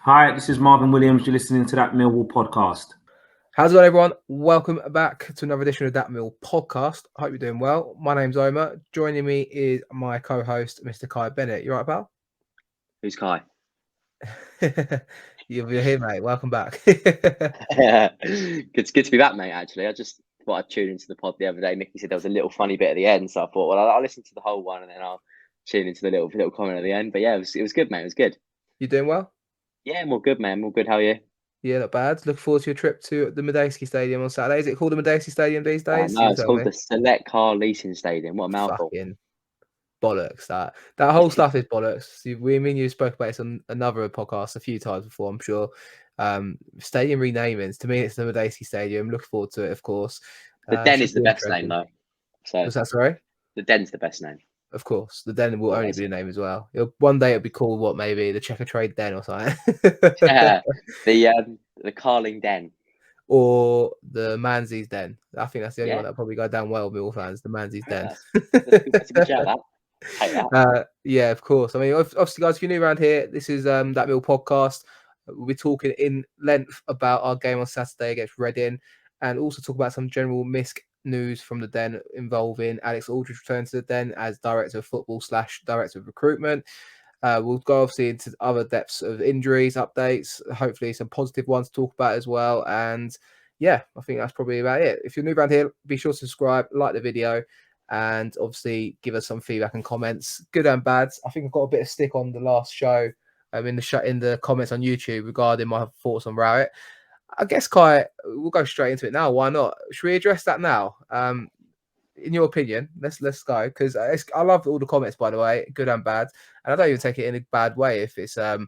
Hi, this is Marvin Williams. You're listening to that Millwall podcast. How's it going, everyone? Welcome back to another edition of That Mill podcast. I hope you're doing well. My name's Omar. Joining me is my co-host, Mr. Kai Bennett. You right, pal? Who's Kai? You're here, mate. Welcome back. Good to be back, mate. Actually, I just thought I'd tune into the pod the other day. Mickey said there was a little funny bit at the end, so I thought, well, I'll listen to the whole one and then I'll tune into the little comment at the end. But yeah, it was good, mate. It was good. You doing well? Yeah, I'm all good, man. I'm all good. How are you? Yeah, not bad. Looking forward to your trip to the Medeski Stadium on Saturday. Is it called the Medeski Stadium these days? No, it's called the Select Car Leasing Stadium. What a mouthful! Fucking bollocks. That whole stuff is bollocks. Me and you spoke about this on another podcast a few times before, I'm sure. Stadium renamings, to me, it's the Medeski Stadium. Looking forward to it, of course. The Den is the best name, though. So was that sorry? The Den's the best name. Of course, the Den will only be the name as well. One day it'll be called maybe the Checker Trade Den or something. Yeah, the Carling Den. Or the Manzies Den. I think that's the only one that probably go down well with Millwall fans. The Manzies Den. That's a good shout, that. Yeah, of course. I mean, obviously, guys, if you're new around here, this is That Mill podcast. We'll be talking in length about our game on Saturday against Reading, and also talk about some general MISC news from the Den involving Alex Aldridge returning to the Den as director of football / director of recruitment. We'll go obviously into other depths of injuries, updates, hopefully some positive ones to talk about as well. And yeah, I think that's probably about it. If you're new around here, be sure to subscribe, like the video, and obviously give us some feedback and comments, good and bad. I think I've got a bit of stick on the last show in the comments on YouTube regarding my thoughts on Rowett. I guess, Kai, we'll go straight into it now. Why not? Should we address that now? In your opinion, let's go, because I love all the comments, by the way, good and bad, and I don't even take it in a bad way if it's a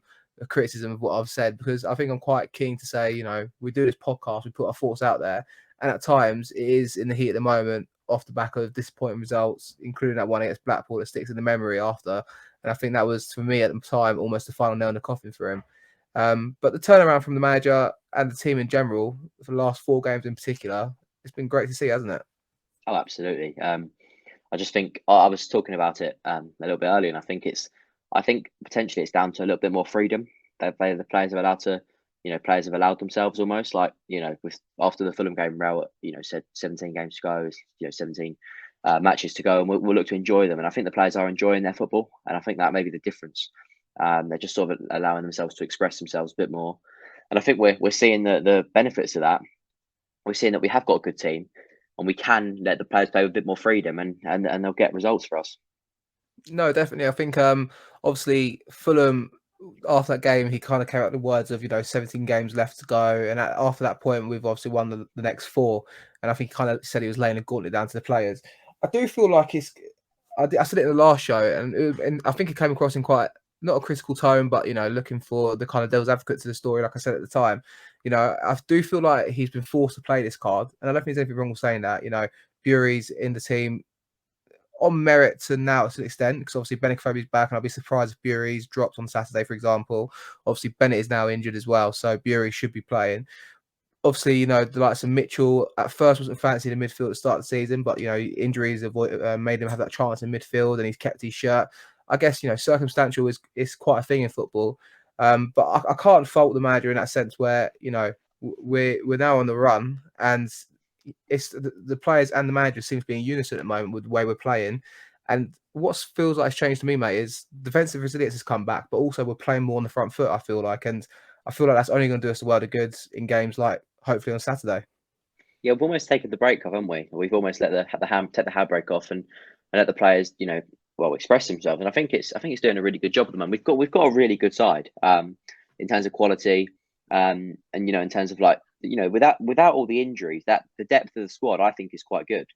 criticism of what I've said, because I think I'm quite keen to say, we do this podcast, we put our thoughts out there, and at times it is in the heat of the moment, off the back of disappointing results, including that one against Blackpool that sticks in the memory after, and I think that was, for me at the time, almost the final nail in the coffin for him. But the turnaround from the manager and the team in general for the last 4 games in particular, it's been great to see, hasn't it? Oh, absolutely. I just think I was talking about it a little bit earlier, and I think potentially it's down to a little bit more freedom that the players have allowed to, players have allowed themselves almost, like, with after the Fulham game, Rowett, said 17 games to go, 17 matches to go, and we'll look to enjoy them. And I think the players are enjoying their football, and I think that may be the difference. They're just sort of allowing themselves to express themselves a bit more, and I think we're seeing the benefits of that. We're seeing that we have got a good team, and we can let the players play with a bit more freedom, and they'll get results for us. No, definitely. I think obviously Fulham, after that game, he kind of came out the words of 17 games left to go, and after that point, we've obviously won the next 4, and I think he kind of said he was laying a gauntlet down to the players. I do feel like I said it in the last show, and I think it came across in quite not a critical tone, but looking for the kind of devil's advocate to the story, like I said at the time. I do feel like he's been forced to play this card, and I don't think there's anything wrong with saying that. Bury's in the team on merit to now to an extent, because obviously Bennett is back, and I'll be surprised if Bury's dropped on Saturday, for example. Obviously Bennett is now injured as well, so Bury should be playing. Obviously, the likes of Mitchell at first wasn't fancied in midfield at the start of the season, but injuries made him have that chance in midfield, and he's kept his shirt. I guess circumstantial is quite a thing in football, but I can't fault the manager in that sense where we're now on the run, and it's the players and the manager seem to be in unison at the moment with the way we're playing. And what feels like has changed to me, mate, is defensive resilience has come back, but also we're playing more on the front foot, I feel like, and I feel like that's only going to do us a world of good in games like hopefully on Saturday. Yeah, we've almost taken the break off, haven't we? We've almost let take the handbrake off and let the players, express themselves. And I think it's doing a really good job at the moment. We've got a really good side in terms of quality, and in terms of without all the injuries, that the depth of the squad I think is quite good.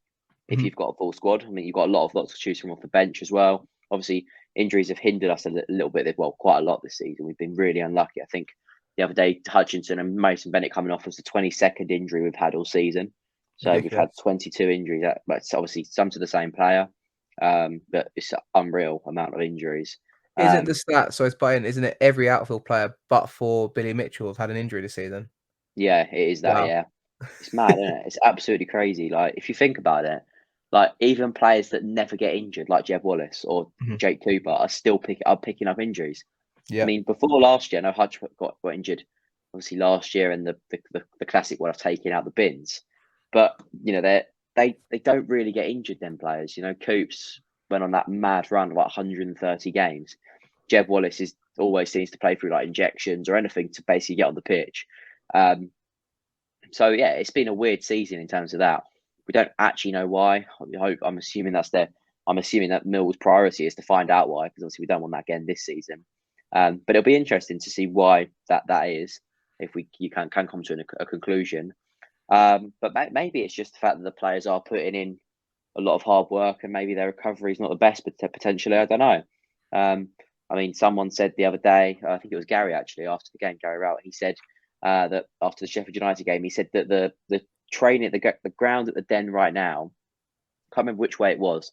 If you've got a full squad, I mean, you've got lots to choose from off the bench as well. Obviously, injuries have hindered us a little bit, quite a lot this season. We've been really unlucky. I think the other day, Hutchinson and Mason Bennett coming off was the 22nd injury we've had all season. So We've had 22 injuries. That's obviously some to the same player, but it's an unreal amount of injuries. Isn't the stat, so it's playing, isn't it? Every outfield player but for Billy Mitchell have had an injury this season. Yeah, it is that. Wow. Yeah, it's mad, isn't it? It's absolutely crazy. Like, if you think about it, like, even players that never get injured, like Jeb Wallace or Jake Cooper, are still picking up injuries. Yeah. I mean, before last year, I know Hutch got injured, obviously last year, and the classic one of taking out the bins. But they don't really get injured. Them players, Coops went on that mad run of like 130 games. Jeb Wallace always seems to play through like injections or anything to basically get on the pitch. So yeah, it's been a weird season in terms of that. We don't actually know why. I'm assuming I'm assuming that Mill's priority is to find out why, because obviously we don't want that again this season. But it'll be interesting to see why that is, if you can come to a conclusion. But maybe it's just the fact that the players are putting in a lot of hard work, and maybe their recovery is not the best, but potentially, I don't know. I mean, someone said the other day, I think it was Gary actually, after the game, Gary Rowett, he said that after the Sheffield United game, he said that the training, the ground at the Den right now, can't remember which way it was,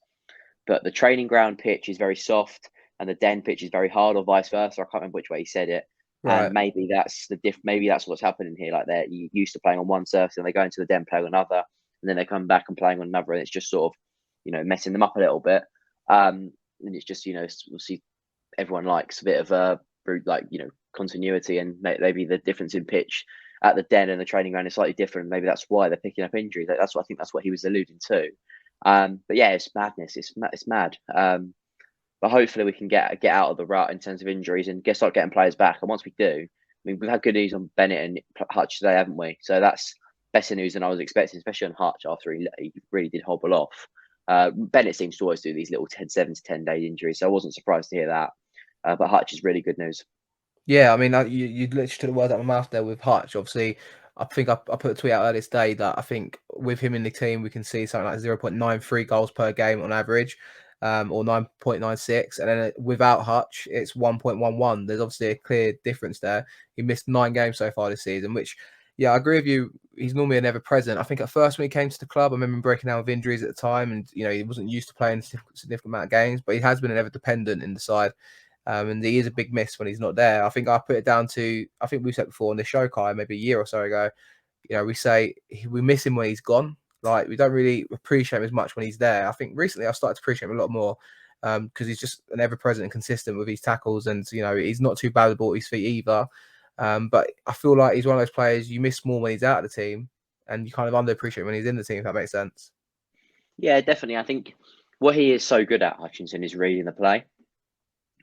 but the training ground pitch is very soft and the Den pitch is very hard, or vice versa. I can't remember which way he said it. Right. And maybe that's maybe that's what's happening here. Like they're used to playing on one surface and they go into the Den playing on another, and then they come back and playing on another, and it's just sort of messing them up a little bit. And it's just we'll see. Everyone likes a bit of continuity, and maybe the difference in pitch at the Den and the training ground is slightly different. Maybe that's why they're picking up injuries. That's what I think. That's what he was alluding to. But yeah, it's madness. It's mad. But hopefully we can get out of the rut in terms of injuries and start getting players back. And once we do, I mean, we've had good news on Bennett and Hutch today, haven't we? So that's better news than I was expecting, especially on Hutch after he really did hobble off. Bennett seems to always do these little 7 to 10 day injuries, so I wasn't surprised to hear that. But Hutch is really good news. Yeah, I mean, you literally took the word out of my mouth there with Hutch. Obviously, I think I put a tweet out earlier today that I think with him in the team, we can see something like 0.93 goals per game on average, or 9.96. And then without Hutch, it's 1.11. There's obviously a clear difference there. He missed 9 games so far this season, which, yeah, I agree with you. He's normally a never present. I think at first when he came to the club, I remember him breaking down with injuries at the time, and he wasn't used to playing a significant amount of games, but he has been an ever dependent in the side. And he is a big miss when he's not there. I think I put it down to, I think we said before on the show, Kai, maybe a year or so ago, we say we miss him when he's gone. Like, we don't really appreciate him as much when he's there. I think recently I've started to appreciate him a lot more because he's just an ever-present and consistent with his tackles. And, he's not too bad with the ball at his feet either. But I feel like he's one of those players you miss more when he's out of the team, and you kind of underappreciate when he's in the team, if that makes sense. Yeah, definitely. I think what he is so good at, Hutchinson, is reading the play.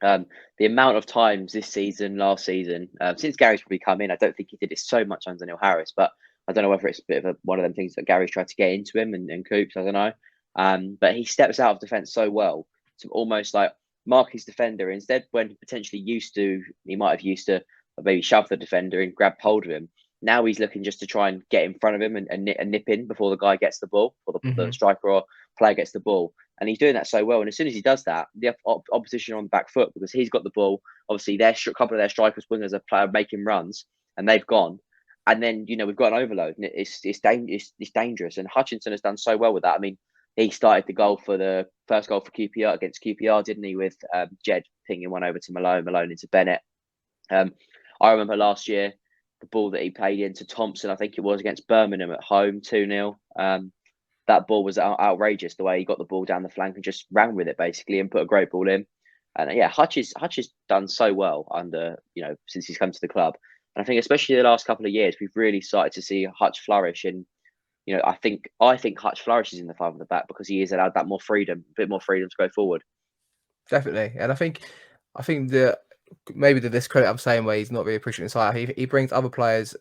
The amount of times this season, last season, since Gary's probably come in, I don't think he did it so much under Neil Harris, but I don't know whether it's a bit of one of them things that Gary's tried to get into him and Coops, I don't know. But he steps out of defence so well to almost like mark his defender. Instead, when he potentially he might have used to maybe shove the defender and grab hold of him. Now he's looking just to try and get in front of him and nip in before the guy gets the ball, or the striker or player gets the ball. And he's doing that so well. And as soon as he does that, the opposition are on the back foot because he's got the ball. Obviously, a couple of their strikers, wingers are making runs, and they've gone. And then we've got an overload, and it's dangerous. And Hutchinson has done so well with that. I mean, he started the first goal for QPR against QPR, didn't he? With Jed pinging one over to Malone into Bennett. I remember last year the ball that he played into Thompson. I think it was against Birmingham at home, 2-0. That ball was outrageous, the way he got the ball down the flank and just ran with it basically and put a great ball in. And yeah, Hutch has done so well under, since he's come to the club. And I think especially the last couple of years, we've really started to see Hutch flourish. And, I think Hutch flourishes in the 5 at the back because he is allowed that more freedom, a bit more freedom to go forward. Definitely. And I think that maybe the discredit I'm saying where he's not really appreciating his hire, he brings other players,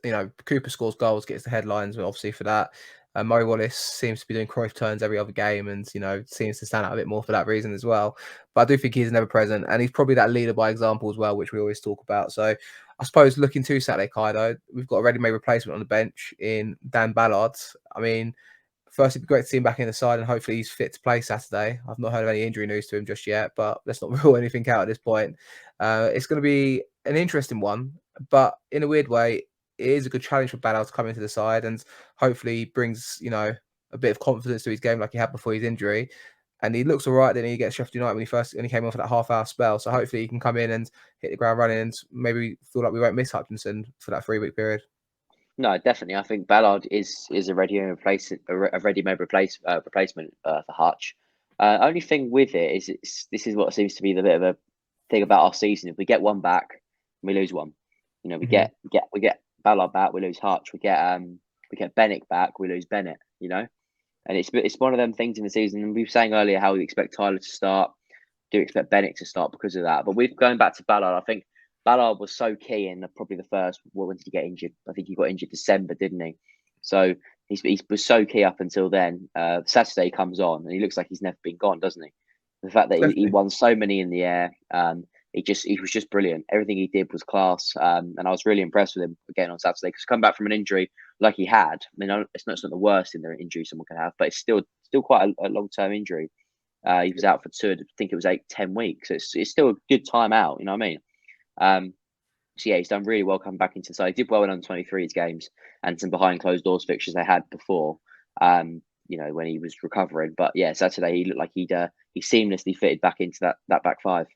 Cooper scores goals, gets the headlines, obviously for that. Murray Wallace seems to be doing Cruyff turns every other game and, seems to stand out a bit more for that reason as well. But I do think he's never present, and he's probably that leader by example as well, which we always talk about. So I suppose looking to Saturday, Kaido, we've got a ready-made replacement on the bench in Dan Ballard. I mean, first, it'd be great to see him back in the side, and hopefully he's fit to play Saturday. I've not heard of any injury news to him just yet, but let's not rule anything out at this point. It's going to be an interesting one, but in a weird way, it is a good challenge for Ballard to come into the side and hopefully brings, a bit of confidence to his game like he had before his injury. And he looks all right. Then he gets Sheffield United when he came off for that half-hour spell. So hopefully he can come in and hit the ground running and maybe feel like we won't miss Hutchinson for that 3-week period. No, definitely. I think Ballard is a ready-made replacement for Hutch. Only thing with it is this is what seems to be the bit of a thing about our season. If we get one back, we lose one. You know, we get Ballard back, we lose Hutch. We get Bennett back, we lose Bennett. You know, and it's one of them things in the season. And we were saying earlier how we expect Tyler to start. Do expect Bennett to start because of that. But we've going back to Ballard. I think Ballard was so key in probably the first. When did he get injured? I think he got injured December, didn't he? So he was so key up until then. Saturday comes on and he looks like he's never been gone, doesn't he? The fact that he won so many in the air, he was just brilliant. Everything he did was class, and I was really impressed with him again on Saturday. Because come back from an injury like he had, I mean, it's not the worst in their injury someone can have, but it's still quite a long term injury. He was out for 2, I think it was 8-10 weeks. So it's still a good time out. You know what I mean? So yeah, he's done really well coming back into the side. He did well in under 23's games and some behind closed doors fixtures they had before. You know, when he was recovering. But yeah, Saturday he looked like he seamlessly fitted back into that back five.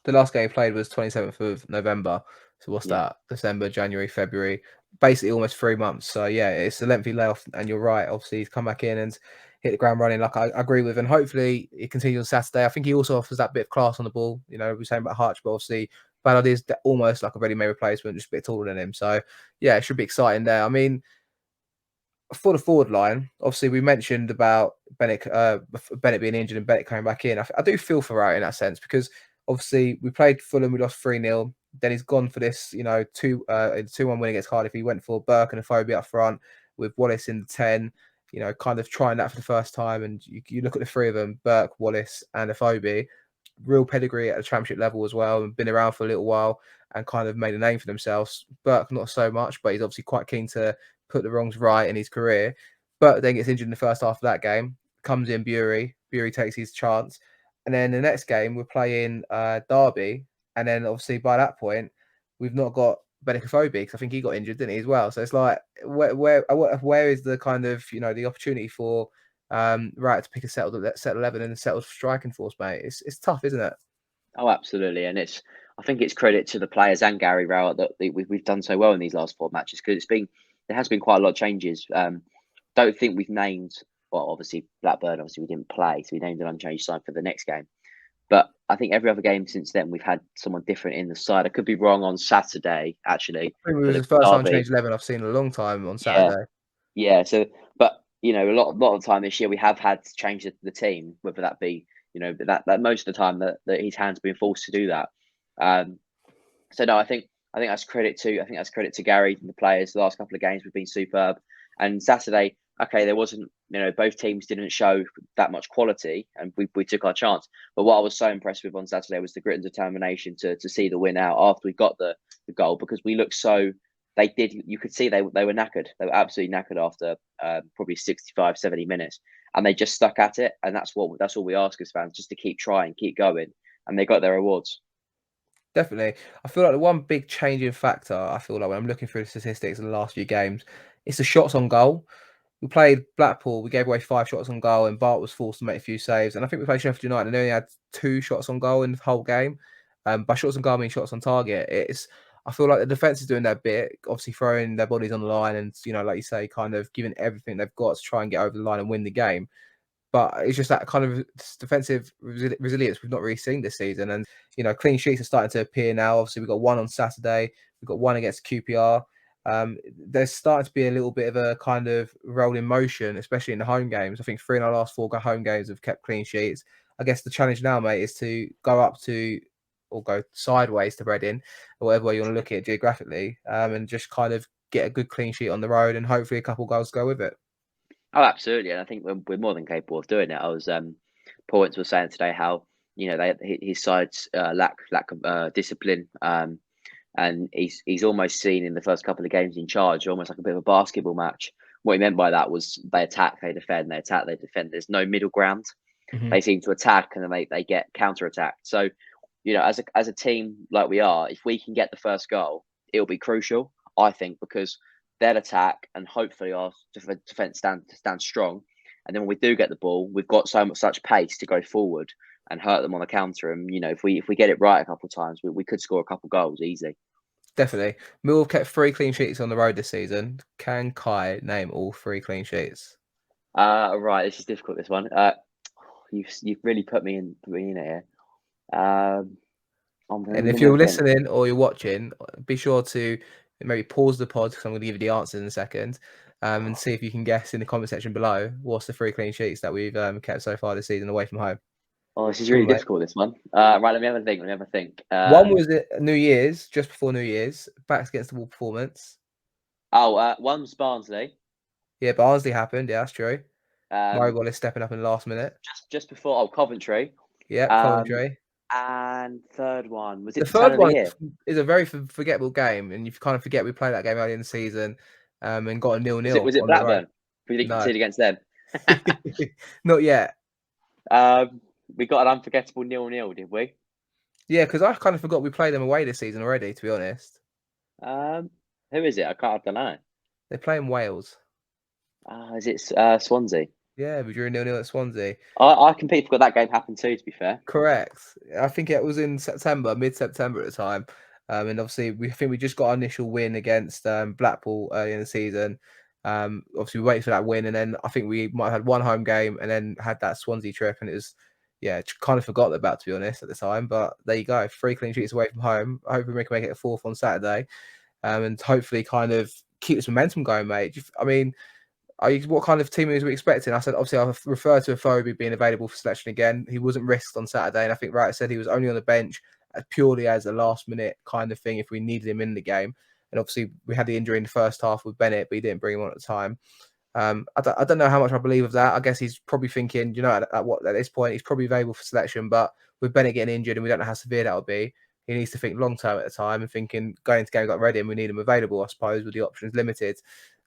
The last game he played was 27th of November. So what's that? December, January, February, basically almost 3 months. So yeah, it's a lengthy layoff. And you're right. Obviously, he's come back in and hit the ground running. Like I agree with, and hopefully it continues on Saturday. I think he also offers that bit of class on the ball. You know, we were saying about Hutch, but obviously Ballard is almost like a ready-made replacement, just a bit taller than him. So yeah, it should be exciting there. I mean, for the forward line, obviously we mentioned about Bennett being injured and Bennett coming back in. I do feel for Wright in that sense because obviously we played Fulham, we lost 3-0. Then he's gone for this, 2-1 win against Cardiff. He went for Burke and Afobe up front with Wallace in the 10, kind of trying that for the first time. And you look at the three of them, Burke, Wallace and Afobe, real pedigree at the championship level as well, and been around for a little while and kind of made a name for themselves. Burke, not so much, but he's obviously quite keen to put the wrongs right in his career. But then gets injured in the first half of that game. Comes in Bury takes his chance. And then the next game, we're playing Derby. And then obviously by that point, we've not got Benik Afobe because I think he got injured, didn't he, as well? So it's like, where is the kind of, the opportunity for Wright to pick a settled 11 and a settled striking force, mate? It's tough, isn't it? Oh, absolutely. And I think it's credit to the players and Gary Rowett that we've done so well in these last 4 matches because there has been quite a lot of changes. Don't think we've named, well, obviously Blackburn, obviously we didn't play, so we named an unchanged side for the next game. But I think every other game since then, we've had someone different in the side. I could be wrong on Saturday, actually. I think it was the first unchanged 11 I've seen in a long time on Saturday. Yeah. So, but, a lot of the time this year, we have had to change the team, whether that be, that most of the time that his hand's been forced to do that. So no, I think that's credit to Gary and the players. The last couple of games we've been superb, and Saturday, okay, there wasn't, both teams didn't show that much quality, and we took our chance. But what I was so impressed with on Saturday was the grit and determination to see the win out after we got the goal, because we looked so. You could see they were knackered. They were absolutely knackered after probably 65, 70 minutes, and they just stuck at it. And that's all we ask as fans, just to keep trying, keep going, and they got their rewards. Definitely. I feel like the one big changing factor, I feel like when I'm looking through the statistics in the last few games, it's the shots on goal. We played Blackpool, we gave away 5 shots on goal, and Bart was forced to make a few saves. And I think we played Sheffield United and they only had 2 shots on goal in the whole game. By shots on goal, I mean shots on target. I feel like the defence is doing their bit, obviously throwing their bodies on the line and, like you say, kind of giving everything they've got to try and get over the line and win the game. But it's just that kind of defensive resilience we've not really seen this season. And, clean sheets are starting to appear now. Obviously, we've got one on Saturday. We've got one against QPR. There's starting to be a little bit of a kind of rolling motion, especially in the home games. I think 3 in our last 4 home games have kept clean sheets. I guess the challenge now, mate, is to go up to or go sideways to Reading, or whatever way you want to look at it geographically, and just kind of get a good clean sheet on the road and hopefully a couple goals go with it. Oh, absolutely, and I think we're more than capable of doing it. I was Paul was saying today how his sides lack discipline, and he's almost seen in the first couple of games in charge almost like a bit of a basketball match. What he meant by that was they attack, they defend, they attack, they defend. There's no middle ground. Mm-hmm. They seem to attack and then they get counter attacked. So, as a team like we are, if we can get the first goal, it'll be crucial, I think, because they'll attack and hopefully our defense stand strong. And then when we do get the ball, we've got such pace to go forward and hurt them on the counter. And if we get it right a couple of times, we could score a couple of goals easy. Definitely. Millwall kept 3 clean sheets on the road this season. Can Kai name all 3 clean sheets? Right, this is difficult. This one. You've really put me in it here. I And if you're listening or you're watching, be sure to maybe pause the pod because I'm going to give you the answers in a second, and see if you can guess in the comment section below what's the 3 clean sheets that we've kept so far this season away from home. Oh, this is really difficult, this one. Right, let me have a think. One was New Year's, just before New Year's, backs against the wall performance. One's Barnsley. Yeah, Barnsley happened. Yeah, that's true. Murray Wallace stepping up in the last minute. Just before Coventry. Yeah, Coventry. And third one was it the third one is a very forgettable game, and you kind of forget we played that game early in the season, and got a 0-0. Was it Blackburn? We didn't concede against them. Not yet. We got an unforgettable 0-0, did we? Yeah, because I kind of forgot we played them away this season already. To be honest. Who is it? I don't know. They play in Wales. Is it Swansea? Yeah, we drew 0-0 at Swansea. I completely forgot that game happened too, to be fair. Correct. I think it was in September, mid-September at the time. And obviously, we just got our initial win against Blackpool early in the season. Obviously, we waited for that win, and then I think we might have had one home game and then had that Swansea trip. And it was, kind of forgot about, to be honest, at the time. But there you go. 3 clean sheets away from home. I hope we can make it a 4th on Saturday. And hopefully kind of keep this momentum going, mate. I mean, what kind of team are we expecting? I said, obviously, I've referred to Afobe being available for selection again. He wasn't risked on Saturday, and I think Wright said he was only on the bench purely as a last-minute kind of thing if we needed him in the game. And obviously, we had the injury in the first half with Bennett, but he didn't bring him on at the time. I don't know how much I believe of that. I guess he's probably thinking, at this point, he's probably available for selection, but with Bennett getting injured and we don't know how severe that will be, he needs to think long-term at the time and thinking going into game got ready and we need him available, I suppose, with the options limited.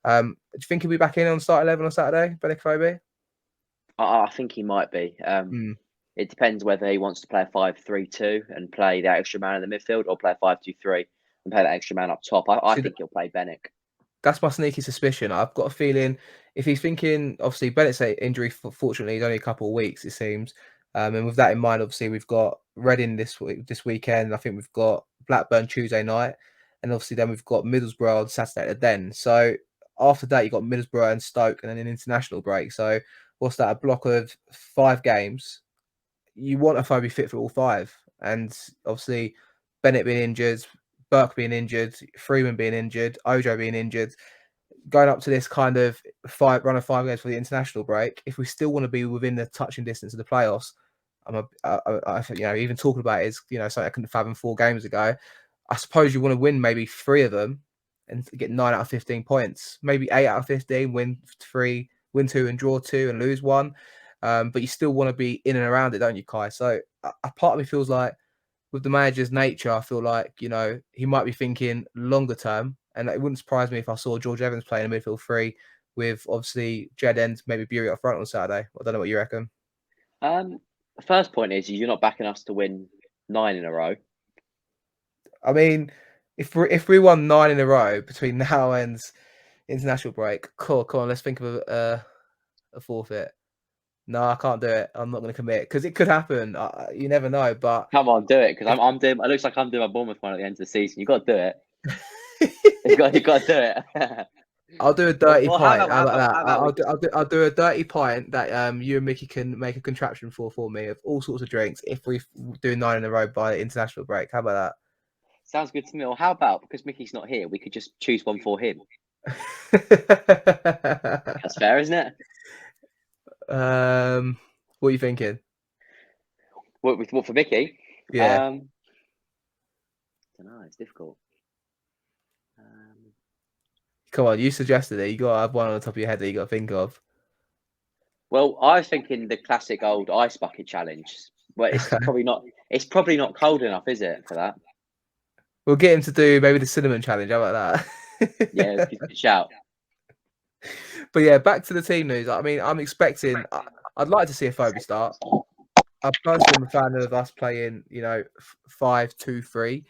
Do you think he'll be back in on start 11 on Saturday, Bennett Afobe? I think he might be. It depends whether he wants to play a 5-3-2 and play the extra man in the midfield or play a 5-2-3 and play that extra man up top. I think he'll play Bennett. That's my sneaky suspicion. I've got a feeling if he's thinking, obviously, Bennett's injury, fortunately, is only a couple of weeks, it seems. And with that in mind, obviously, we've got Reading this weekend. I think we've got Blackburn Tuesday night. And obviously, then we've got Middlesbrough on Saturday at then. So after that, you've got Middlesbrough and Stoke and then an international break. So what's that? A block of 5 games. You want Afobe fit for all 5. And obviously, Bennett being injured, Burke being injured, Freeman being injured, Ojo being injured, going up to this kind of run of 5 games for the international break. If we still want to be within the touching distance of the playoffs, even talking about it is something I couldn't fathom 4 games ago. I suppose you want to win maybe 3 of them and get 9 out of 15 points, maybe 8 out of 15, win 3, win 2 and draw 2 and lose 1. But you still want to be in and around it, don't you, Kai? So a part of me feels like with the manager's nature, I feel like, he might be thinking longer term. And it wouldn't surprise me if I saw George Evans playing a midfield 3 with obviously Jed and maybe Bury up front on Saturday. I don't know what you reckon. The first point is you're not backing us to win 9 in a row. I mean, if we won 9 in a row between now and international break, cool, come on, let's think of a forfeit. No, I can't do it. I'm not going to commit because it could happen. You never know. But come on, do it because I'm doing. It looks like I'm doing my Bournemouth one at the end of the season. You got to do it. you got to do it. I'll do a dirty pint. How about that? I'll do a dirty pint that you and Mickey can make a contraption for me of all sorts of drinks if we do 9 in a row by the international break. How about that? Sounds good to me. Or how about because Mickey's not here, we could just choose one for him. That's fair, isn't it? What are you thinking? What for Mickey? Yeah. I don't know. It's difficult. Come on, you suggested it. You got to have one on the top of your head that you got to think of. Well, I was thinking the classic old ice bucket challenge. Well, it's probably not. It's probably not cold enough, is it, for that? We'll get him to do maybe the cinnamon challenge. How about that? Yeah, good shout. But yeah, back to the team news. I mean, I'm expecting. I'd like to see Afobe start. I personally am a fan of us playing, 5-2-3.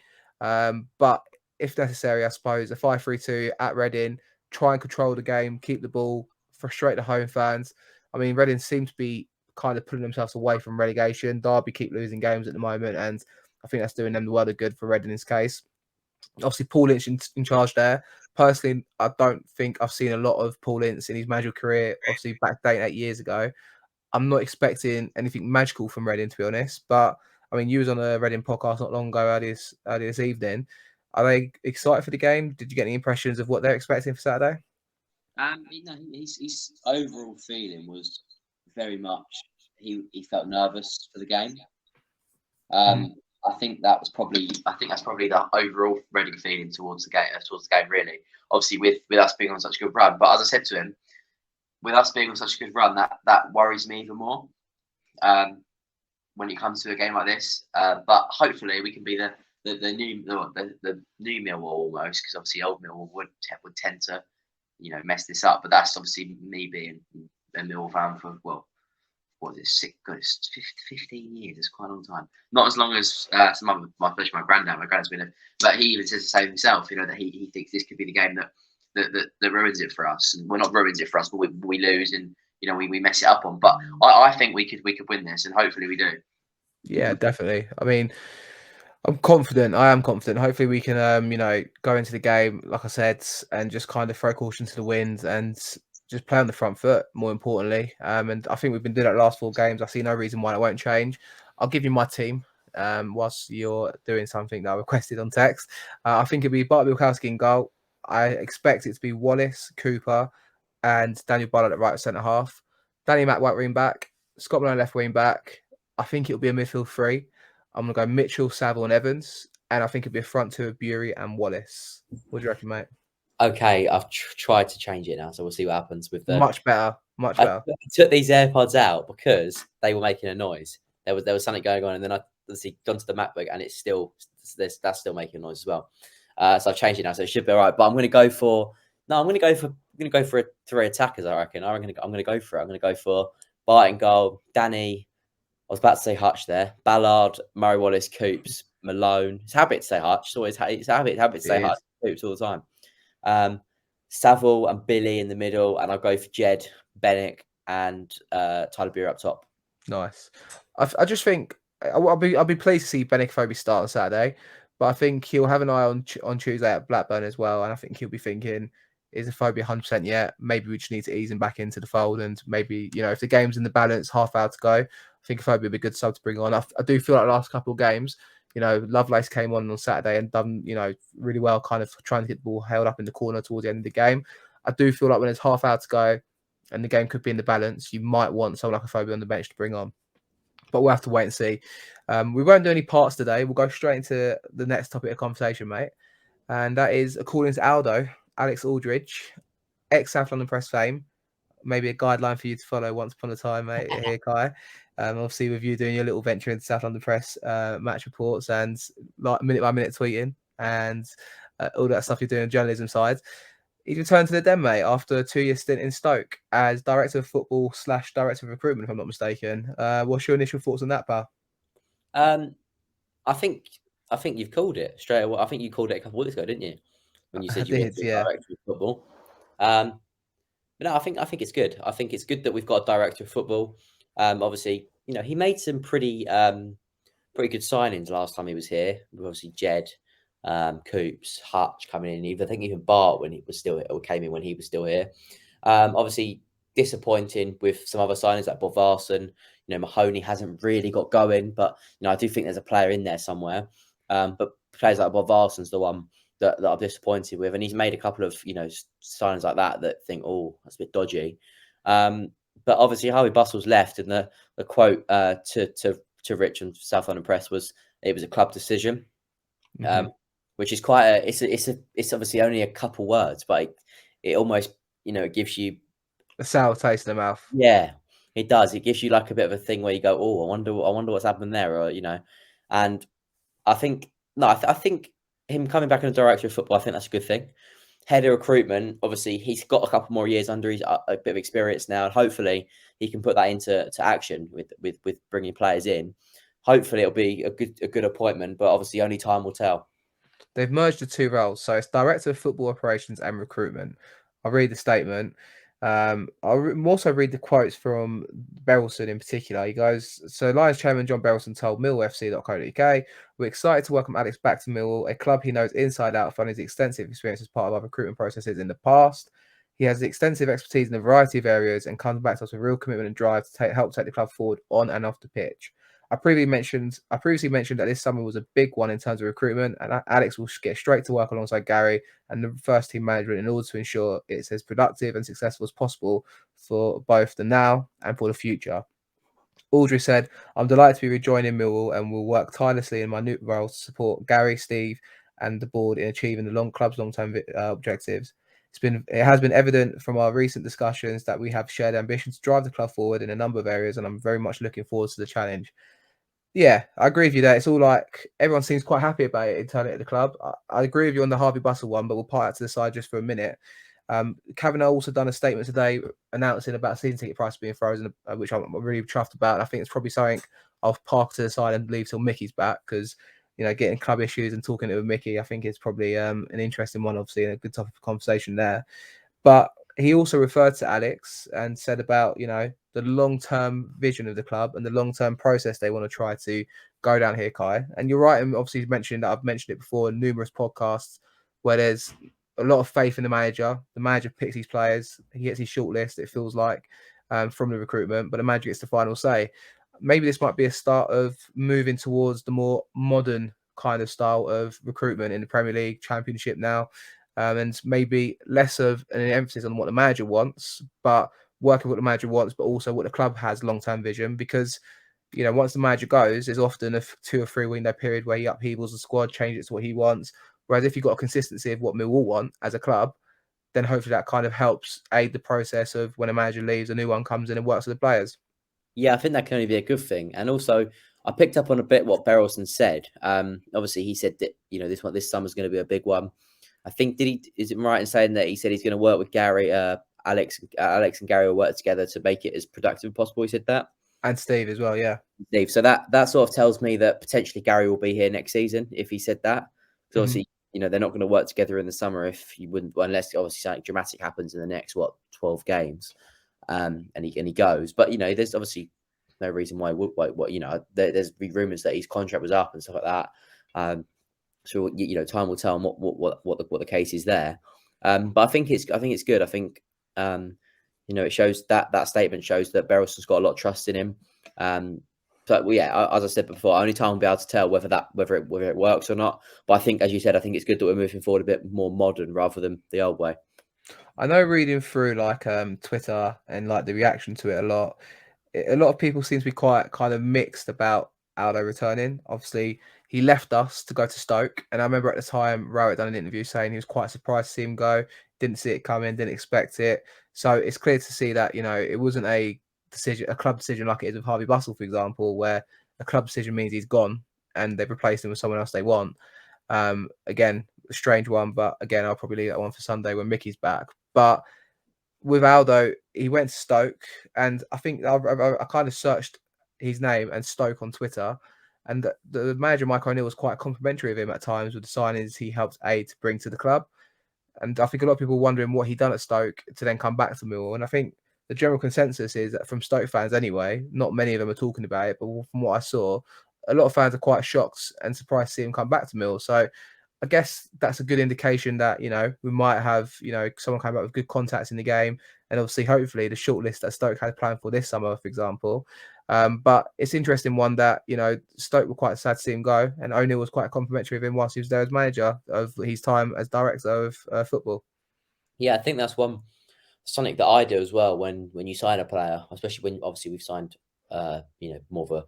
But if necessary, I suppose a 5-3-2 at Reading, try and control the game, keep the ball, frustrate the home fans. I mean, Reading seem to be kind of pulling themselves away from relegation. Derby keep losing games at the moment, and I think that's doing them the world of good for Reading's case. Obviously, Paul Ince in charge there. Personally, I don't think I've seen a lot of Paul Ince in his managerial career, obviously back 8 years ago. I'm not expecting anything magical from Reading, to be honest, but I mean, you was on a Reading podcast not long ago earlier this evening. Are they excited for the game? Did you get any impressions of what they're expecting for Saturday? His overall feeling was very much he felt nervous for the game. I think that's probably the overall Reading feeling towards the game. Really, obviously with us being on such a good run. But as I said to him, with us being on such a good run, that worries me even more. When it comes to a game like this, but hopefully we can be the new Millwall almost, because obviously old Millwall would tend to mess this up. But that's obviously me being a Millwall fan for what is it? It's 15 years. It's quite a long time. Not as long as especially my granddad. My granddad's been but he even says the same himself. That he thinks this could be the game that ruins it for us. And well, not ruins it for us, but we lose and we mess it up on. But I think we could win this, and hopefully we do. Yeah, definitely. I mean, I'm confident. I am confident. Hopefully, we can, go into the game, like I said, and just kind of throw caution to the wind and just play on the front foot. More importantly, and I think we've been doing that the last 4 games. I see no reason why it won't change. I'll give you my team. Whilst you're doing something that I requested on text, I think it'll be Bart Bielkowski in goal. I expect it to be Wallace, Cooper, and Daniel Ballard at right centre half. Danny Mack right wing back. Scott Malone left wing back. I think it'll be a midfield 3. I'm going to go Mitchell, Saville, and Evans. And I think it'll be a front 2 of Bury and Wallace. What do you reckon, mate? Okay, I've tried to change it now, so we'll see what happens with the... Much better. I took these AirPods out because they were making a noise. There was something going on, and then I obviously gone to the MacBook, and that's still making a noise as well. So I've changed it now, so it should be all right. But I'm going to go for... No, I'm going to go for 3 attackers, I reckon. I'm going to go for it. I'm going to go for Bart in goal, Danny... I was about to say Hutch there. Ballard, Murray Wallace, Coops, Malone. It's a habit to say Hutch. It's always it's a habit to say Hutch, Coops all the time. Saville and Billy in the middle, and I'll go for Jed, Bennick, and Tyler Bury up top. Nice. I just think I'll be pleased to see Bennick Phobie start on Saturday, but I think he'll have an eye on Tuesday at Blackburn as well, and I think he'll be thinking, is Phobie 100% yet? Maybe we just need to ease him back into the fold, and maybe if the game's in the balance, half hour to go, I think Phobie would be a good sub to bring on. I do feel like the last couple of games, Lovelace came on Saturday and done, really well, kind of trying to get the ball held up in the corner towards the end of the game. I do feel like when it's half hour to go and the game could be in the balance, you might want someone like a Phobie on the bench to bring on. But we'll have to wait and see. We won't do any parts today. We'll go straight into the next topic of conversation, mate. And that is, according to Aldo, Alex Aldridge, ex-South London Press fame, maybe a guideline for you to follow once upon a time, mate, here, Kai. Obviously, with you doing your little venture into South London Press match reports and like minute by minute tweeting and all that stuff you're doing on the journalism side. He's returned to the Den, mate, after a 2-year stint in Stoke as Director of Football / Director of Recruitment, if I'm not mistaken. What's your initial thoughts on that, pal? I think you've called it straight away. I think you called it a couple of weeks ago, didn't you? When you said you were Director of Football. But no, I think it's good. I think it's good that we've got a Director of Football. Obviously, he made some pretty good signings last time he was here. Obviously, Jed, Coops, Hutch coming in. I think even Bart came in when he was still here. Obviously, disappointing with some other signings like Bovarson. Mahoney hasn't really got going, but I do think there's a player in there somewhere. But players like Bovarson's the one that I'm disappointed with, and he's made a couple of signings like that think, oh, that's a bit dodgy. But obviously, Harvey Bustle's left, and the quote to Rich and South London Press was it was a club decision, which is quite it's obviously only a couple words, but it almost it gives you a sour taste in the mouth. Yeah, it does. It gives you like a bit of a thing where you go, oh, I wonder what's happened there, or and I think I think him coming back in the Director of Football, I think that's a good thing. Head of Recruitment, obviously, he's got a couple more years under his a bit of experience now, and hopefully he can put that into action with bringing players in. Hopefully, it'll be a good appointment, but obviously, only time will tell. They've merged the 2 roles, so it's Director of Football Operations and Recruitment. I'll read the statement. I'll also read the quotes from Berylson in particular. He goes, so Lions Chairman John Berylson told millwallfc.co.uk, we're excited to welcome Alex back to Millwall, a club he knows inside out from his extensive experience as part of our recruitment processes in the past. He has extensive expertise in a variety of areas and comes back to us with real commitment and drive to help take the club forward on and off the pitch. I previously mentioned that this summer was a big one in terms of recruitment, and Alex will get straight to work alongside Gary and the first team management in order to ensure it's as productive and successful as possible for both the now and for the future. Audrey said, "I'm delighted to be rejoining Millwall and will work tirelessly in my new role to support Gary, Steve, and the board in achieving the club's long-term objectives. It has been evident from our recent discussions that we have shared ambition to drive the club forward in a number of areas, and I'm very much looking forward to the challenge." Yeah, I agree with you that it's all like everyone seems quite happy about it internally at the club. I agree with you on the Harvey Bustle one, but we'll part that to the side just for a minute. Kavanagh also done a statement today announcing about season ticket price being frozen, which I'm really chuffed about. And I think it's probably something I'll park to the side and leave till Mickey's back, because getting club issues and talking it with Mickey, I think it's probably an interesting one, obviously, and a good topic of conversation there. But he also referred to Alex and said about the long-term vision of the club and the long-term process they want to try to go down here, Kai. And you're right, and obviously you mentioned that I've mentioned it before in numerous podcasts where there's a lot of faith in the manager. The manager picks his players, he gets his shortlist, it feels like, from the recruitment, but the manager gets the final say. Maybe this might be a start of moving towards the more modern kind of style of recruitment in the Premier League, Championship now, and maybe less of an emphasis on what the manager wants, but working what the manager wants, but also what the club has long-term vision. Because once the manager goes, there's often a 2 or 3 window period where he upheavals the squad, changes to what he wants. Whereas if you've got a consistency of what Millwall want as a club, then hopefully that kind of helps aid the process of when a manager leaves, a new one comes in and works with the players. Yeah, I think that can only be a good thing. And also, I picked up on a bit what Berylson said. Obviously, he said that this summer's going to be a big one. I think is it right in saying that he said he's going to work with Gary, Alex and Gary will work together to make it as productive as possible. He said that, and Steve as well, yeah. Steve. So that sort of tells me that potentially Gary will be here next season if he said that. Because obviously, they're not going to work together in the summer if you wouldn't, unless obviously something dramatic happens in the next 12 games, and he goes. But there's obviously no reason why. There's rumors that his contract was up and stuff like that. So time will tell what the case is there. But I think it's good. I think it shows that statement shows that Berylson's got a lot of trust in him. But yeah, as I said before, only time will be able to tell whether it works or not. But I think, as you said, I think it's good that we're moving forward a bit more modern rather than the old way. I know reading through Twitter and the reaction to it a lot of people seem to be quite kind of mixed about Aldo returning. Obviously, he left us to go to Stoke, and I remember at the time Rowett done an interview saying he was quite surprised to see him go, didn't see it coming, didn't expect it. So it's clear to see that it wasn't a club decision like it is with Harvey Bustle, for example, where a club decision means he's gone and they've replaced him with someone else they want. Again, a strange one, but again, I'll probably leave that one for Sunday when Mickey's back. But with Aldo, he went to Stoke, and I think I kind of searched his name and Stoke on Twitter, and the manager, Mike O'Neill, was quite complimentary of him at times with the signings he helped aid to bring to the club. And I think a lot of people wondering what he'd done at Stoke to then come back to Millwall. And I think the general consensus is that from Stoke fans anyway, not many of them are talking about it, but from what I saw, a lot of fans are quite shocked and surprised to see him come back to Millwall. So I guess that's a good indication that, we might have, someone come back with good contacts in the game. And obviously, hopefully, the shortlist that Stoke had planned for this summer, for example. But it's interesting one that, Stoke were quite sad to see him go. And O'Neill was quite complimentary of him whilst he was there as manager of his time as director of football. Yeah, I think that's something that I do as well when you sign a player, especially when obviously we've signed, more of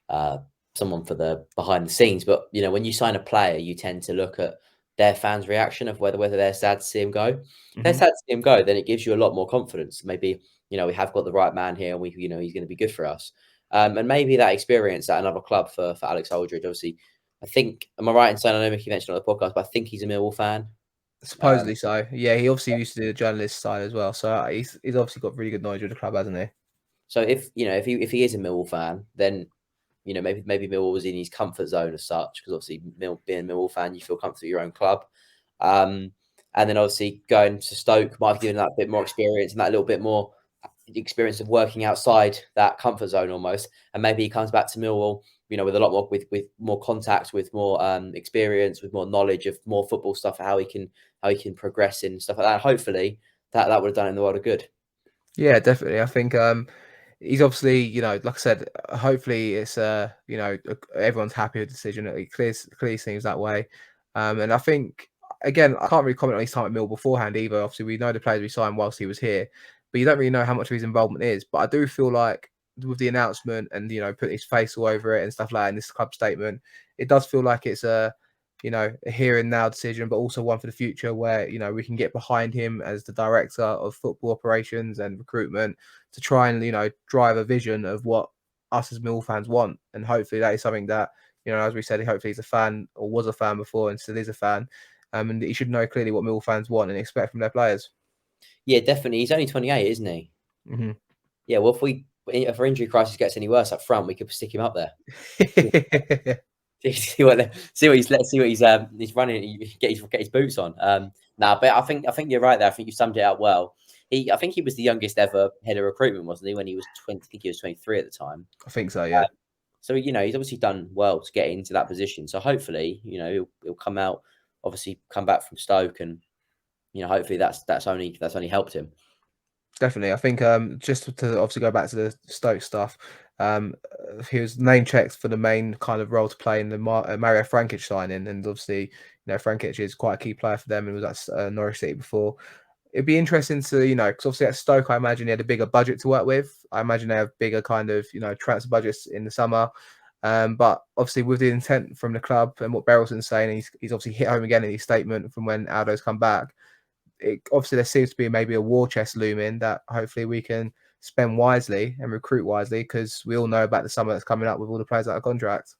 a someone for the behind the scenes. But when you sign a player, you tend to look at their fans' reaction of whether they're sad to see him go. If they're sad to see him go, then it gives you a lot more confidence. Maybe we have got the right man here, and he's going to be good for us. And maybe that experience at another club for Alex Aldridge. Obviously, I think, am I right in saying, I know Mickey mentioned on the podcast, but I think he's a Millwall fan. Supposedly so. Yeah, he obviously used to do the journalist side as well. So he's obviously got really good knowledge of the club, hasn't he? So if he is a Millwall fan, then maybe Millwall was in his comfort zone as such, because obviously being a Millwall fan, you feel comfortable at your own club. And then obviously going to Stoke might have given that bit more experience and that little bit more experience of working outside that comfort zone almost. And maybe he comes back to Millwall, with a lot more with more contacts, with more experience, with more knowledge of more football stuff, how he can progress in stuff like that. Hopefully that would have done him the world of good. Yeah, definitely. I think he's obviously, you know, like I said, hopefully it's you know, everyone's happy with the decision. It clearly seems that way. And I think again, I can't really comment on his time at Mill beforehand either. Obviously, we know the players we signed whilst he was here, but you don't really know how much of his involvement is. But I do feel like with the announcement and, you know, putting his face all over it and stuff like that in this club statement, it does feel like it's a, you know, a here and now decision, but also one for the future where, you know, we can get behind him as the director of football operations and recruitment to try and, you know, drive a vision of what us as Mill fans want. And hopefully that is something that, you know, as we said, hopefully he's a fan or was a fan before and still is a fan. And he should know clearly what Mill fans want and expect from their players. Yeah, definitely. He's only 28, isn't he? Mm-hmm. Yeah, well, if our injury crisis gets any worse up front, we could stick him up there. see what he's running. Get his boots on. But I think you're right there. I think you summed it up well. I think he was the youngest ever head of recruitment, wasn't he? When he was 20, I think he was 23 at the time. I think so, yeah. So you know, he's obviously done well to get into that position. So hopefully, you know, he'll come out, obviously come back from Stoke, and you know, hopefully that's only helped him. Definitely. I think just to obviously go back to the Stoke stuff, he was name checked for the main kind of role to play in the Mario Frankic signing, and obviously, you know, Frankic is quite a key player for them and was at Norwich City before. It'd be interesting to, you know, because obviously at Stoke, I imagine he had a bigger budget to work with. I imagine they have bigger kind of, you know, transfer budgets in the summer. But obviously with the intent from the club and what Berylson's saying, he's obviously hit home again in his statement from when Aldo's come back. Obviously there seems to be maybe a war chest looming that hopefully we can spend wisely and recruit wisely, because we all know about the summer that's coming up with all the players out of contract.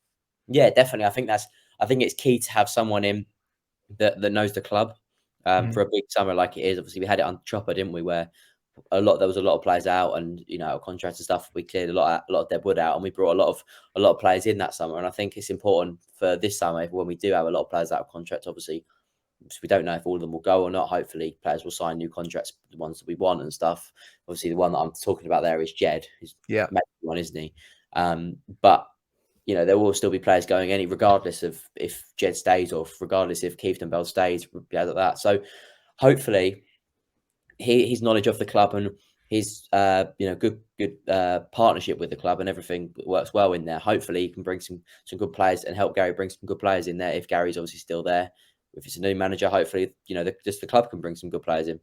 Yeah, definitely. I think it's key to have someone in that knows the club for a big summer like it is. Obviously, we had it on Chopper, didn't we? Where there was a lot of players out, and you know, contracts and stuff. We cleared a lot of dead wood out, and we brought a lot of players in that summer. And I think it's important for this summer when we do have a lot of players out of contract. Obviously, we don't know if all of them will go or not. Hopefully, players will sign new contracts, the ones that we want and stuff. Obviously, the one that I'm talking about there is Jed. He's one, isn't he? But you know, there will still be players going regardless of if Jed stays or regardless if Keith and Bell stays, like that. So hopefully his knowledge of the club and his you know, good partnership with the club and everything works well in there. Hopefully he can bring some good players and help Gary bring some good players in there if Gary's obviously still there. If it's a new manager, hopefully, you know, just the club can bring some good players in.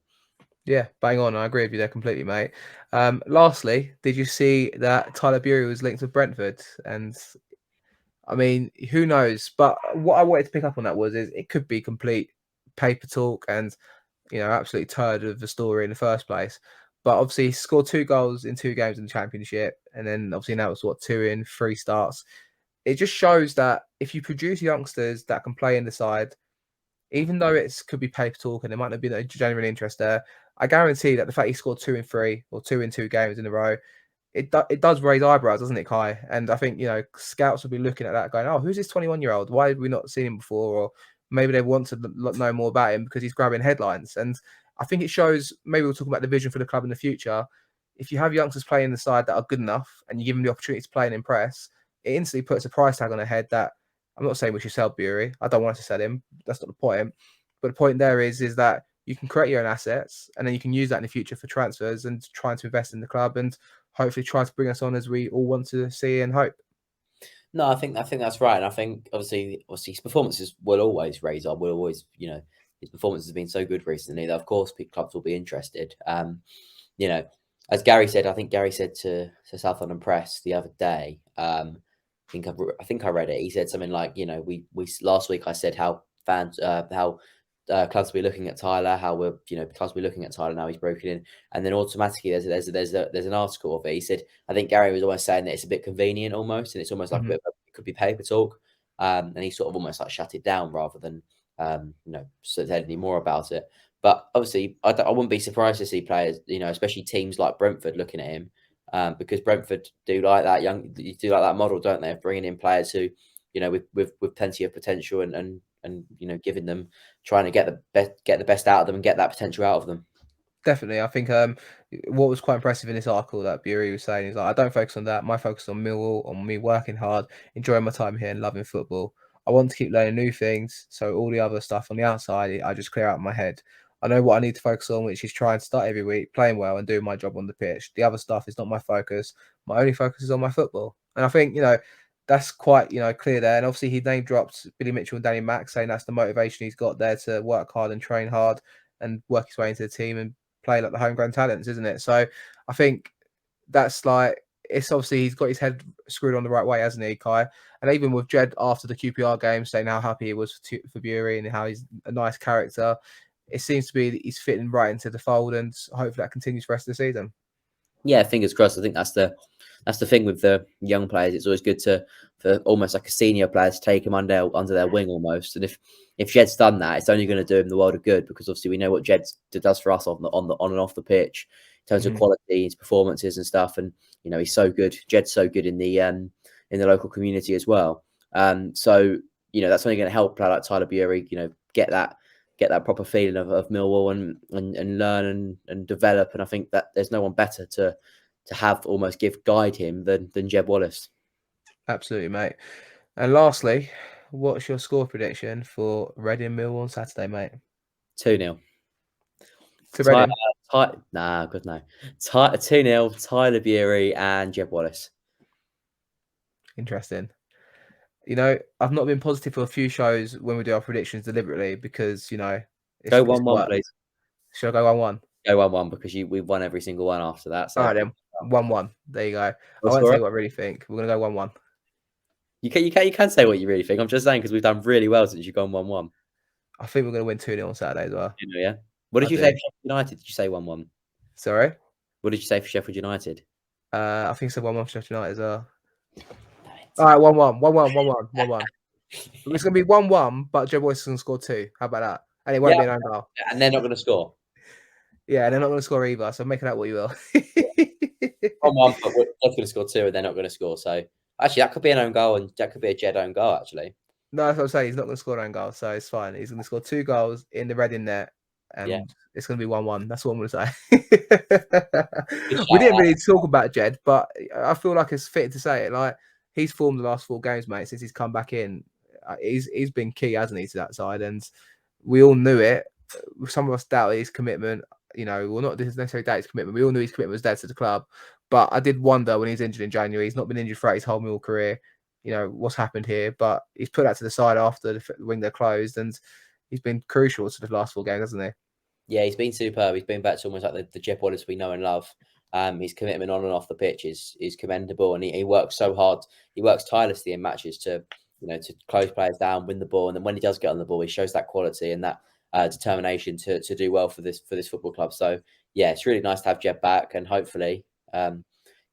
Yeah, bang on. I agree with you there completely, mate. Lastly, did you see that Tyler Bury was linked with Brentford? And I mean, who knows? But what I wanted to pick up on that was it could be complete paper talk and, you know, absolutely turd of the story in the first place. But obviously, he scored 2 goals in 2 games in the Championship, and then obviously now it's 2 in 3 starts. It just shows that if you produce youngsters that can play in the side, even though it could be paper talk and there might not be no genuine interest there, I guarantee that the fact he scored 2 in 3 or 2 in 2 games in a row, it does raise eyebrows, doesn't it, Kai? And I think, you know, scouts will be looking at that going, oh, who's this 21-year-old? Why have we not seen him before? Or maybe they want to know more about him because he's grabbing headlines. And I think it shows, maybe we'll talk about the vision for the club in the future. If you have youngsters playing in the side that are good enough and you give them the opportunity to play and impress, it instantly puts a price tag on their head that, I'm not saying we should sell Bury. I don't want to sell him. That's not the point. But the point there is that you can create your own assets and then you can use that in the future for transfers and trying to invest in the club and hopefully try to bring us on as we all want to see and hope. No, I think that's right. And I think obviously his performances will always raise up. Will always, you know, his performances have been so good recently that of course clubs will be interested. You know, as Gary said, I think Gary said to South London Press the other day. I think I read it. He said something like, you know, we last week I said how fans clubs will be looking at Tyler, how we're, you know, clubs will be looking at Tyler now he's broken in, and then automatically there's an article of it. He said, I think Gary was almost saying that it's a bit convenient almost, and it's almost like it could be paper talk, and he sort of almost like shut it down rather than you know, said any more about it. But obviously, I wouldn't be surprised to see players, you know, especially teams like Brentford looking at him, because Brentford do like that model, don't they, of bringing in players who, you know, with plenty of potential and you know, giving them, trying to get the best out of them and get that potential out of them. Definitely. I think what was quite impressive in this article that Bury was saying is like, I don't focus on that. My focus is on Millwall, on me working hard, enjoying my time here and loving football. I want to keep learning new things. So all the other stuff on the outside, I just clear out my head. I know what I need to focus on, which is trying to start every week, playing well and doing my job on the pitch. The other stuff is not my focus. My only focus is on my football. And I think, that's quite, clear there. And obviously he name dropped Billy Mitchell and Danny Mack, saying that's the motivation he's got there to work hard and train hard and work his way into the team and play like the homegrown talents, isn't it? So I think that's it's obviously he's got his head screwed on the right way, hasn't he, Kai? And even with Jed after the QPR game saying how happy he was for Bury and how he's a nice character, it seems to be that he's fitting right into the fold, and hopefully that continues for the rest of the season. Yeah, fingers crossed. I think that's the thing with the young players. It's always good for almost like a senior player to take him under their wing almost. And if Jed's done that, it's only going to do him the world of good, because obviously we know what Jed does for us on and off the pitch in terms of quality, his performances and stuff. And he's so good. Jed's so good in the local community as well. So that's only going to help a player like Tyler Bury, get that proper feeling of Millwall and learn and develop. And I think that there's no one better to have almost guide him than Jeb Wallace. Absolutely, mate. And lastly, what's your score prediction for Reading Millwall on Saturday, mate? 2-0. To Reading? 2-0, Tyler Bury and Jeb Wallace. Interesting. I've not been positive for a few shows when we do our predictions deliberately because, go 1-1, please. Should I go 1-1? Go 1-1 because we've won every single one after that. So. All right, then. 1-1. There you go. I won't say what I really think. We're going to go 1-1. You can say what you really think. I'm just saying because we've done really well since you've gone 1-1. I think we're going to win 2-0 on Saturday as well. Yeah. What did you say for Sheffield United? Did you say 1-1? Sorry? What did you say for Sheffield United? I think it's a 1-1 for Sheffield United as well. All right, 1-1. 1-1. It's going to be 1-1, but Joe Boyce is going to score 2. How about that? And it won't be an own goal. And they're not going to score. Yeah, and they're not going to score either. So make it out what you will. 1-1, but they're going to score 2, and they're not going to score. So actually, that could be an own goal, and that could be a Jed own goal. Actually, no, that's what I'm saying. He's not going to score an own goal, so it's fine. He's going to score 2 goals in the Reading net, and it's going to be 1-1. That's what I'm going to say. We didn't really talk about Jed, but I feel like it's fitting to say it. Like he's formed the last 4 games, mate, since he's come back in. He's been key, hasn't he, to that side, and we all knew it. Some of us doubted his commitment. Well, not necessarily doubt his commitment. We all knew his commitment was dead to the club. But I did wonder when he's injured in January. He's not been injured throughout his whole Millwall career. What's happened here? But he's put that to the side after the window closed, and he's been crucial to the last 4 games, hasn't he? Yeah, he's been superb. He's been back to almost like the Jeb Wallace we know and love. His commitment on and off the pitch is commendable, and he works so hard. He works tirelessly in matches to close players down, win the ball, and then when he does get on the ball, he shows that quality and that determination to do well for this football club. So yeah, it's really nice to have Jeb back, and hopefully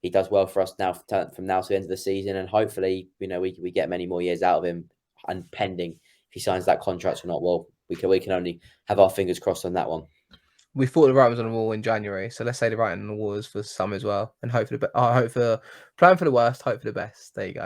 he does well for us now from now to the end of the season, and hopefully we get many more years out of him. And pending if he signs that contract or not, well, we can only have our fingers crossed on that one. We thought the writing was on the wall in January, so let's say the writing on the wall is for some as well, and plan for the worst, hope for the best. There you go.